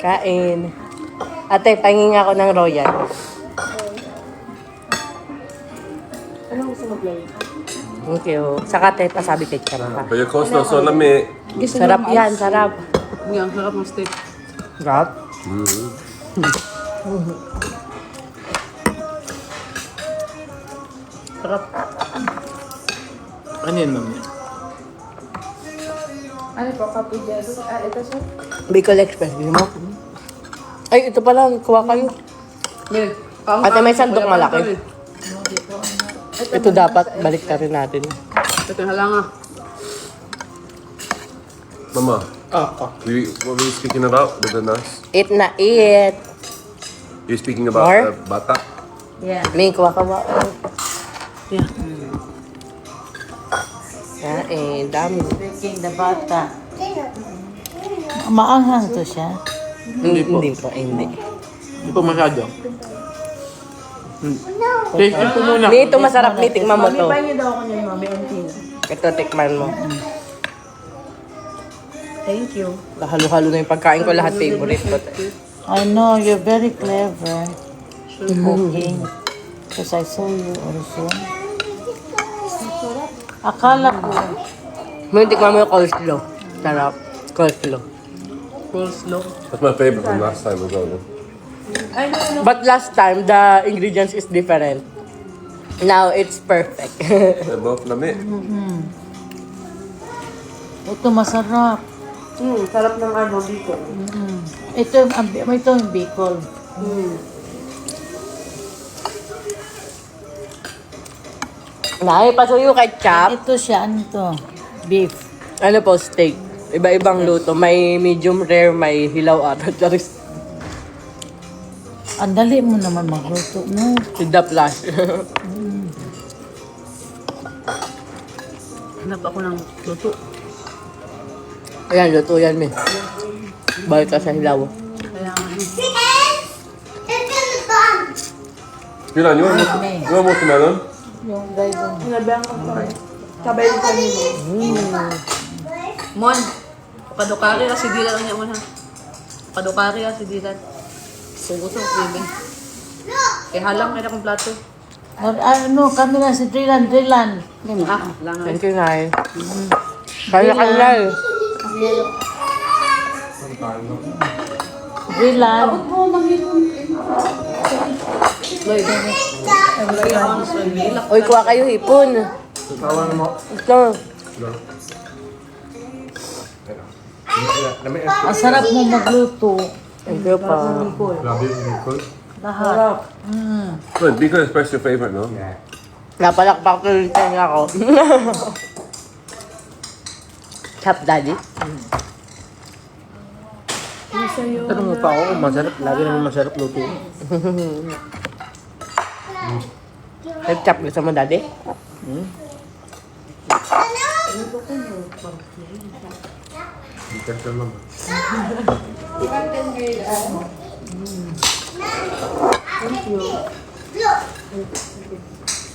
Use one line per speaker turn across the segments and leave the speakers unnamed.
Kain. Ate, pahingin ako ng royal.
Ano gusto mo, Blay?
Thank you. Saka ate, pasabi kay Chama.
But your coleslaw so lami.
Sarap yan, sarap.
Ang sarap ng steak.
Sarap?
Sarap.
Ano yan, mami?
Ano po, kapidero? Ito siya?
Bicol Express, di mo? Ay, ito pala, kuha kayo. Ate, may sandok malaki. Ito dapat, balik ka rin natin.
Ito yung halanga.
Mama,
Ah,
what were you speaking about with the nurse?
Eat na eat.
You're speaking about
More?
bata?
Yeah.
May kuha ka ba?
Yeah.
Kain, dami.
Speaking the bata. Maanghang to siya.
Hindi po, hindi.
Hindi pa masyado. Taste ko muna.
Ni, ito masarap ni, tikman mo to.
Pahingi daw ako niyan, mami. Unti na.
Ito, tikman mo.
Thank you.
Halo-halo na yung pagkain ko, lahat favorite ko.
I know, you're very clever. Cooking. Because I saw you also. Akala ko,
May tikman mo yung coleslaw. Sarap. Coleslaw.
Coleslaw.
That's my favorite from last time as well.
Ay, no.
But last time, the ingredients is different. Now, it's perfect.
They're both lami.
ito masarap.
Sarap ng ano dito.
Ito yung Bicol.
Nay, pasuyo kay Chap.
Ito siya, ano to? Beef.
Ano po, steak. Iba-ibang luto. May medium rare, may hilaw at charis.
Ang dali mo naman magluto, no?
With the flash.
Hanap ako ng luto.
Ayan, luto yan, me. Balik ka sa hilaw.
Kaya nga.
Dylan, you want watermelon?
Yung guidon.
Sinabihan ko pa. Sabay yung kanino. Mon, kadukari kasi dilan lang niya mo na. Kadukari kasi dilan. Sugot ang craving. Kaya halang kaya akong plato.
Ano, kami na si Drilan.
Ah, lang.
Thank you, Nay. Kaya ka na.
Drilan.
Lloyd. Ay, ako sa nilak.
Uy, kuha kayo hipon. Ito.
Ang sarap mo magluto.
Thank you pa.
Lahat.
Good, Bicol Express your favorite, no?
Napalakpak na rin tayo ako. Chap, daddy.
Tanong mo pa ako kung masarap. Lagi naman masarap luto.
Chap, gusto mo, daddy?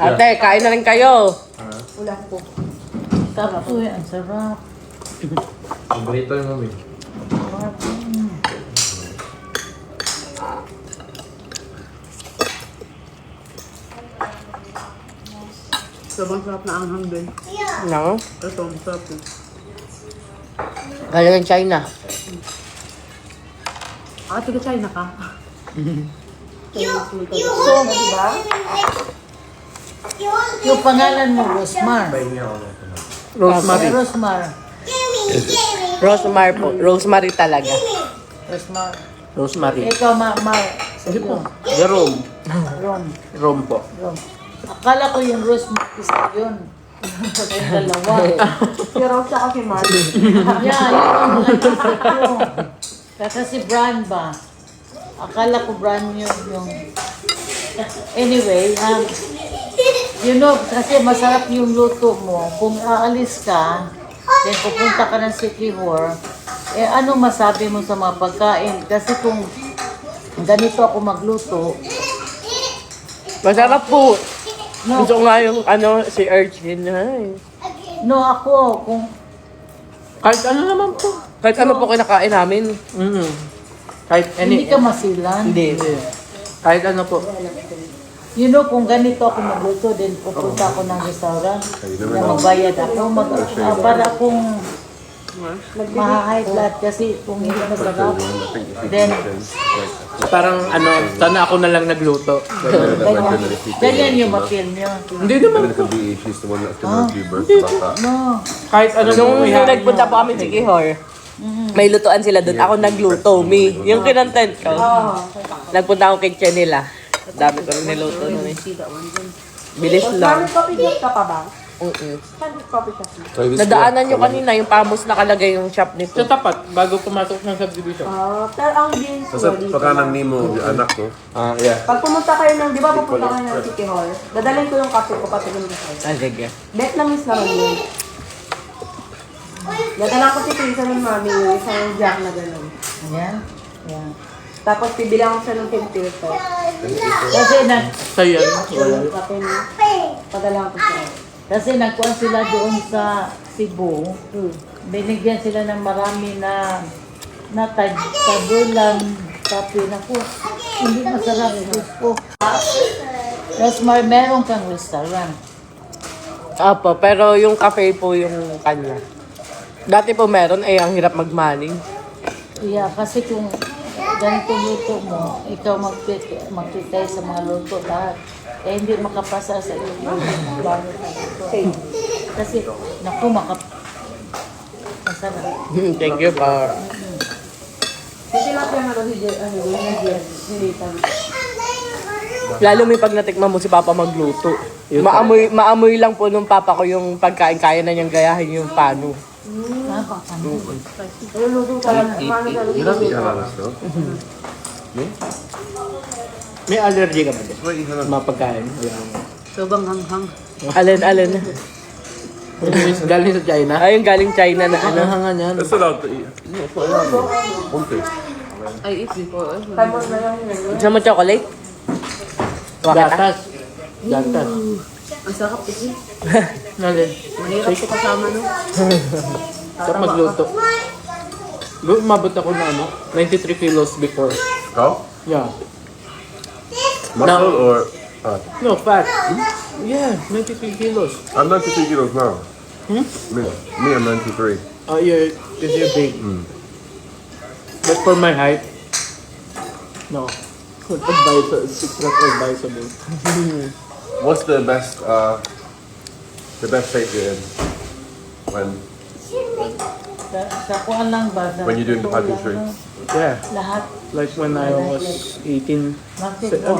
Ate, kain na rin kayo.
Sarap to yan. Sarap.
Paborito yung mami.
Sobrang sarap na anghang din.
No?
Ito, masarap din.
Galing ng China.
Ah, taga China ka?
Yung pangalan mo, Rosmar.
Rosemary.
Rosmar.
Rosemary po. Rosemary talaga.
Rosmar.
Rosemary.
Ikaw,
Hindi po. Jerome.
Ron.
Rome po.
Ron. Akala ko yung Rosmar isa yun. Yung dalawa.
Pero siya kasi Mark.
Yan, yun. Naisip ko. Kasi si Bran ba? Akala ko Bran yun yung... Anyway, you know, kasi masarap yung luto mo. Kung aalis ka, then pupunta ka ng City Hall, eh ano masabi mo sa mga pagkain? Kasi kung ganito ako magluto,
Masarap po.
no,
Gusto ko nga yung si Urchin. Ay.
no ako, kung
Kahit ano naman po.
Kahit ano po kinakain namin.
Kahit
Hindi ka masilan.
Hindi.
Kahit ano po.
You know, kung ganito ako magluto, din pupunta ako ng restaurant na magbayad ako, para akong ma-high blood kasi kung hindi masarap, then
Parang ano, sana ako na lang nagluto.
ganyan yung ma-feel nyo.
Hindi naman.
Then it could be she's the one that's gonna give birth to bata.
No.
Kahit ano
Nung
ihain
nagpunta
nyo.
po kami sa Kihor, may lutuan sila doon. Ako nagluto, me. Yung kinontent ko. Nagpunta ako kay Chenila. Dami ko rin niluto nun eh. Bilis lang.
Coffee shop ka pa ba? Coffee shop.
So this
Nadaanan nyo kanina yung pamos nakalagay yung shop nito.
Sa tapat, bago pumasok ng subdivision.
Pero ang beans
Sa pagkanang nimo anak ko.
Yeah.
pag pumunta kayo ng, di ba pupunta kayo ng City Hall, dadalhin ko yung kape ko pati yung kape.
Ah, sige.
Vietnamese naman yun. Dadala ko si Teresa ng mami yung isang jack na gano'n.
Ayan. Ayan.
Tapos bibilang ko siya ng filter.
Kasi,
Sa yan.
Yung kape niya. Padala ko siya.
kasi nagkuhan sila doon sa Cebu. Binigyan sila ng marami na tadulan, kape na po. Hindi masarap. Gusto. Tapos meron kang restaurant.
Apo, pero yung cafe po yung kanya. Dati po meron, eh ang hirap mag-manning.
Yeah, kasi kung ganito luto mo, ikaw magkitay sa mga luto lahat. Eh, hindi makapasa sa iyo yung plano na luto. Kasi, naku, masarap.
Thank you po.
Kasi lang siya na si Nathan.
Lalo may pag natikman mo si Papa magluto. Maamoy lang po nung Papa ko yung pagkain, kaya na niyang gayahin yung pano.
Naluluto ka lang.
You don't eat halal stuff.
May allergy ka ba din?
Why eat halal?
Mga pagkain.
Sobang hanghang.
Alin.
Galing sa China.
Ay, yung galing China na ano.
Ano nga yan?
It's allowed to eat. No, it's not allowed. Okay.
I eat before. Timon na lang yun.
Gusto mo chocolate?
Gatas. Gatas.
Ang sarap kasi.
Nalin.
Mahirap ko kasama no.
Sarap magluto. Umabot ako na ano, 93 kilos before.
Cow?
Yeah.
Muscle or fat?
No, fat. Yeah, 93 kilos.
I'm 93 kilos now.
Hmm?
Me, I'm 93.
Oh, you're, because you're big. But for my height, no. It's not advisable.
What's the best shape you're in?
Sa kuhan lang ba?
When you're doing the pageantry?
Yeah,
Lahat.
like when I was 18,
Bakit po?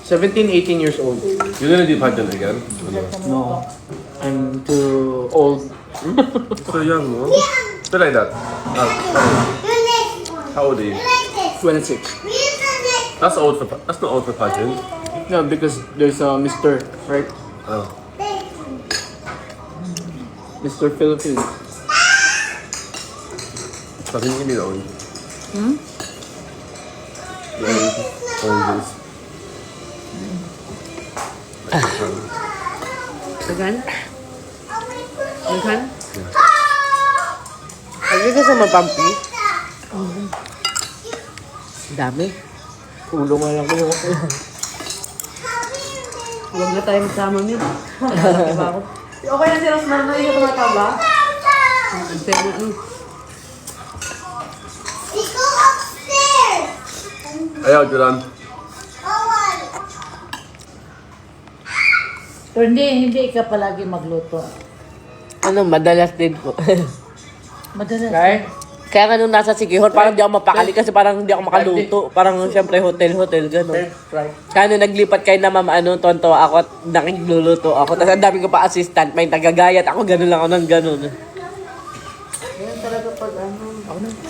17, 18 years old.
You're gonna do pageant again?
No, I'm too old.
So young, no? Feel like that. How old are you?
26.
That's old for. That's not old for pageant.
No, because there's a Mr. Right?
Oh.
Mr. Philippines.
So I think you need orange. The oranges.
Dagan? Dagan?
Lagi ka sa mapampi? Dami.
Ulo nga lang ko.
Huwag na tayo magsama niyo. Diba ako? Okay na si Rosmar na iyo tumataba?
Ayaw, Julan.
Pero hindi ka palagi magluto.
Ano, madalas din po.
Madalas.
Right? Kaya nga nung nasa Sikihor, parang di ako mapakali kasi parang hindi ako makaluto. Parang siyempre hotel, gano'n. Kaya nung naglipat kayo na mama, tonto ako at nakigluluto ako. Tapos ang dami ko pa assistant, may tagagayat. Ako gano'n lang ako ng gano'n.
Yan talaga pag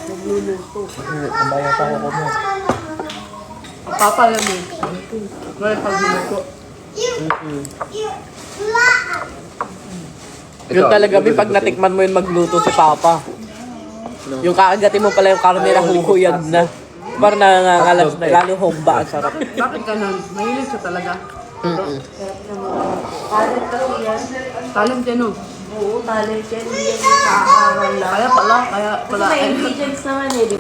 nagluluto.
Ang bayan pa ako mo.
Papa lang eh. Kaya pag luto.
Yun talaga, may pag natikman mo yun magluto si Papa. Yung kaagatin mo pala yung karne na huhuyag na. Parang nangangalas na, lalo humba, ang sarap.
Bakit ganun? Mahilig siya talaga. Talent kasi yan. Talent yan o.
Oo, talent yan. Hindi yan nakakaral lang.
Kaya pala.
Kasi may ingredients naman eh, di